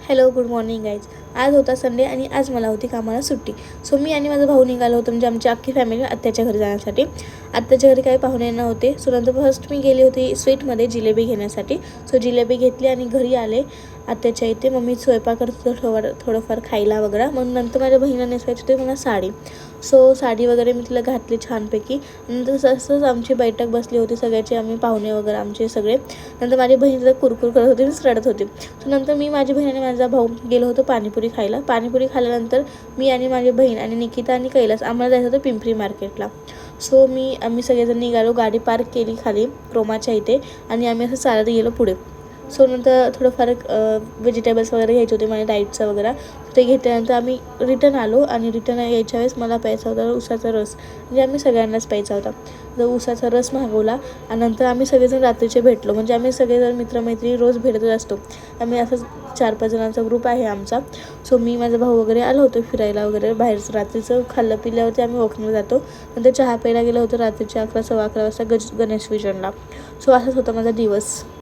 Hello, good morning guys. आज होता Sunday आणि आज मला होती कामाला सुट्टी. सो मी आणि माझा भाऊ निघालो होतो, म्हणजे आमची अख्खी फॅमिली आत्याच्या घरी जाण्यासाठी. आत्याच्या घरी काही पाहुणे नव्हते. सो नंतर फर्स्ट मी गेली होती स्वीटमध्ये जिलेबी घेण्यासाठी. सो जिलेबी घेतली आणि घरी आले आत्याच्या इथे. मम्मी स्वयंपाक करत थोडंफार खायला वगैरे. मग नंतर माझ्या बहिणीला नेसवायची होती मला साडी. सो साडी वगैरे मी तिला घातली छानपैकी. नंतर तसंच आमची बैठक बसली होती सगळ्याचे, आम्ही पाहुणे वगैरे आमचे सगळे. नंतर माझी बहीण जर कुरकुर करत होती, मीच रडत होती. सो नंतर मी, माझी बहीण आणि माझा भाऊ गेलो होतो पाणीपुरी खायला. पाणीपुरी खाल्ल्यानंतर मी आणि माझी बहीण आणि निकिता आणि कैलास आम्हाला जायचं होतं पिंपरी मार्केटला. सो आम्ही सगळेजण निघालो, गाडी पार्क केली खाली क्रोमाच्या इथे आणि आम्ही असं चालत गेलो पुढे. सो नंतर थोडंफार व्हेजिटेबल्स वगैरे घ्यायचे होते मला, डाईटचं वगैरे. ते घेतल्यानंतर आम्ही रिटर्न आलो आणि रिटर्न यायच्या वेळेस मला प्यायचा होता उसाचा रस, म्हणजे आम्ही सगळ्यांनाच प्यायचा होता. तर उसाचा रस मागवला आणि नंतर आम्ही सगळेजण रात्रीचे भेटलो. म्हणजे आम्ही सगळेजण मित्रमैत्री रोज भेटतच असतो. आम्ही असंच 4-5 जणांचा ग्रुप आहे आमचा. सो मी, माझा भाऊ वगैरे आलो होतो फिरायला वगैरे. बाहेरचं रात्रीचं खाल्लं पिल्यावरती आम्ही वॉकिंगला जातो. नंतर चहा प्यायला गेलो होतो रात्रीच्या 11-11:15 वाजता गणेश विजनला. सो असाच होता माझा दिवस.